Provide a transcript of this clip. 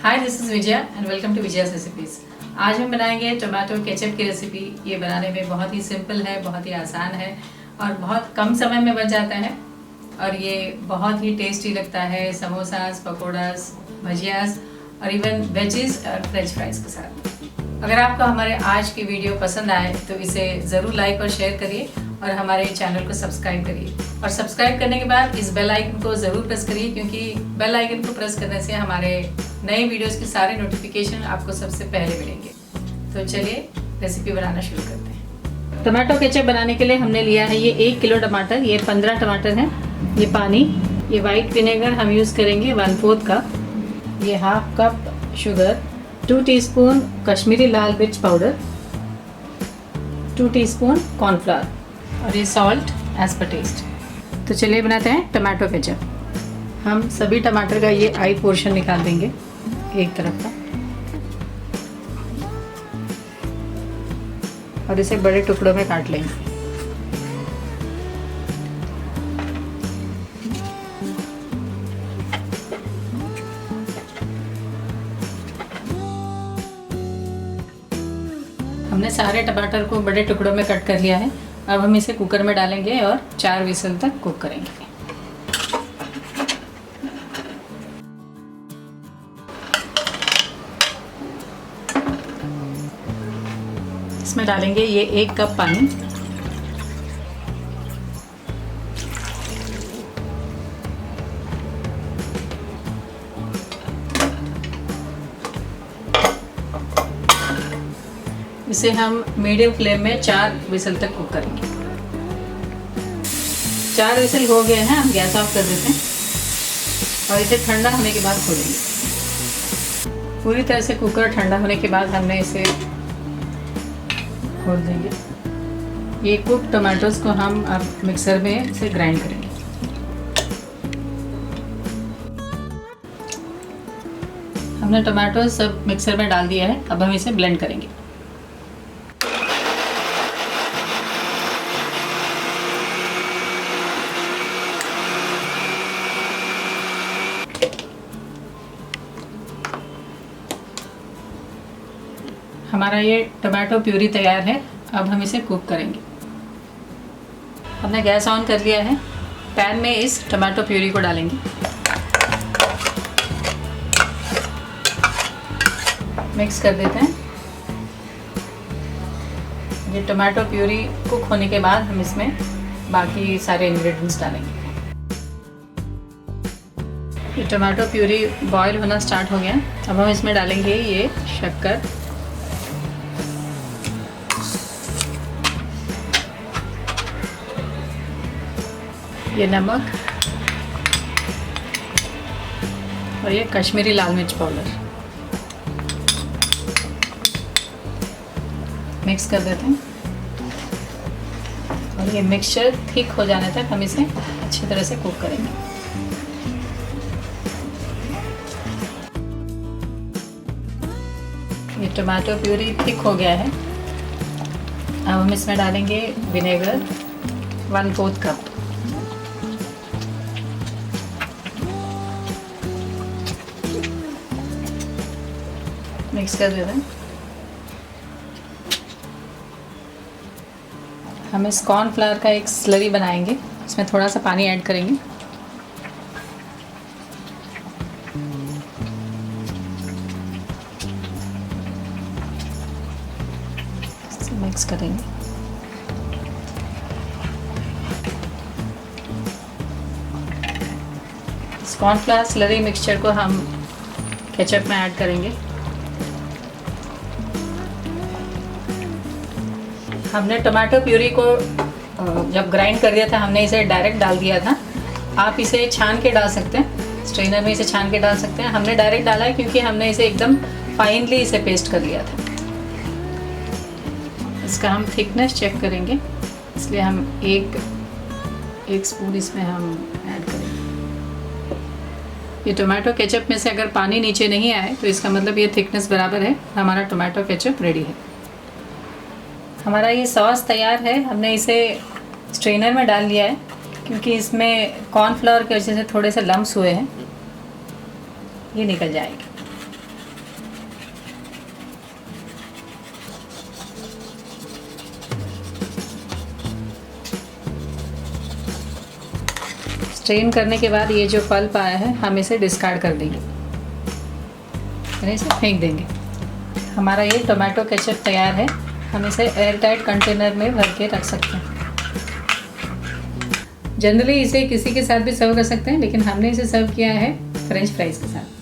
Hi, this is Vijaya and welcome to Vijaya's recipes. आज हम बनाएंगे टोमेटो केचप की रेसिपी। ये बनाने में बहुत ही सिंपल है, बहुत ही आसान है और बहुत कम समय में बन जाता है और ये बहुत ही टेस्टी लगता है समोसास, पकौड़ास, भजियास और इवन वेजीज और फ्रेंच फ्राइज के साथ। अगर आपको हमारे आज की वीडियो पसंद आए तो इसे ज़रूर लाइक और शेयर करिए और हमारे चैनल को सब्सक्राइब करिए। और सब्सक्राइब करने के बाद इस बेल आइकन को ज़रूर प्रेस करिए, क्योंकि बेल आइकन को प्रेस करने से हमारे नए वीडियोस के सारे नोटिफिकेशन आपको सबसे पहले मिलेंगे। तो चलिए रेसिपी बनाना शुरू करते हैं। टमाटो केचप बनाने के लिए हमने लिया है ये 1 किलो टमाटर, ये 15 टमाटर हैं, ये पानी, ये वाइट विनेगर हम यूज़ करेंगे 1/4 कप, ये 1/2 कप शुगर, 2 टीस्पून कश्मीरी लाल मिर्च पाउडर, 2 टीस्पून कॉर्नफ्लावर और ये सॉल्ट एज पर टेस्ट। तो चलिए बनाते हैं टमाटो केचप। हम सभी टमाटर का ये आई पोर्शन निकाल देंगे एक तरफ का और इसे बड़े टुकड़ों में काट लेंगे। हमने सारे टमाटर को बड़े टुकड़ों में कट कर लिया है। अब हम इसे कुकर में डालेंगे और 4 विसल तक कुक करेंगे। इसमें डालेंगे ये 1 कप पानी, इसे हम मीडियम फ्लेम में 4 विसल तक कुक करेंगे। 4 विसल हो गए हैं, हम गैस ऑफ कर देते हैं और इसे ठंडा होने के बाद खोलेंगे। पूरी तरह से कुकर ठंडा होने के बाद हमने इसे खोल देंगे। ये कुक टमाटोज को हम अब मिक्सर में इसे ग्राइंड करेंगे। हमने टमाटो सब मिक्सर में डाल दिया है, अब हम इसे ब्लेंड करेंगे। हमारा ये टमाटो प्यूरी तैयार है, अब हम इसे कुक करेंगे। हमने गैस ऑन कर लिया है। पैन में इस टमाटो प्यूरी को डालेंगे। मिक्स कर देते हैं। ये टमाटो प्यूरी कुक होने के बाद हम इसमें बाकी सारे इंग्रेडिएंट्स डालेंगे। ये टमाटो प्यूरी बॉईल होना स्टार्ट हो गया। अब हम इसमें डालेंगे ये शक्कर, ये नमक और ये कश्मीरी लाल मिर्च पाउडर। मिक्स कर देते हैं और ये मिक्सचर थिक हो जाने तक हम इसे अच्छी तरह से कुक करेंगे। ये टमाटो प्यूरी थिक हो गया है। अब हम इसमें डालेंगे विनेगर 1/4 कप, मिक्स कर देते हैं। हम इस कॉर्नफ्लावर का एक स्लरी बनाएंगे, इसमें थोड़ा सा पानी ऐड करेंगे। इसे मिक्स करेंगे। इस कॉर्नफ्लावर स्लरी मिक्सचर को हम केचप में ऐड करेंगे। हमने टमाटो प्यूरी को जब ग्राइंड कर दिया था, हमने इसे डायरेक्ट डाल दिया था। आप इसे छान के डाल सकते हैं, स्ट्रेनर में इसे छान के डाल सकते हैं। हमने डायरेक्ट डाला है क्योंकि हमने इसे एकदम फाइनली इसे पेस्ट कर लिया था। इसका हम थिकनेस चेक करेंगे, इसलिए हम एक स्पून इसमें हम ऐड करेंगे। ये टोमेटो केचप में से अगर पानी नीचे नहीं आए तो इसका मतलब ये थिकनेस बराबर है, हमारा टोमेटो केचप रेडी है। हमारा ये सॉस तैयार है। हमने इसे स्ट्रेनर में डाल लिया है क्योंकि इसमें कॉर्नफ्लावर की वजह से थोड़े से लम्स हुए हैं, ये निकल जाएंगे। स्ट्रेन करने के बाद ये जो पल्प आया है हम इसे डिस्कार्ड कर देंगे, यानी इसे फेंक देंगे। हमारा ये टोमेटो केचप तैयार है। हम इसे एयर टाइट कंटेनर में भर के रख सकते हैं। जनरली इसे किसी के साथ भी सर्व कर सकते हैं, लेकिन हमने इसे सर्व किया है फ्रेंच फ्राइज़ के साथ।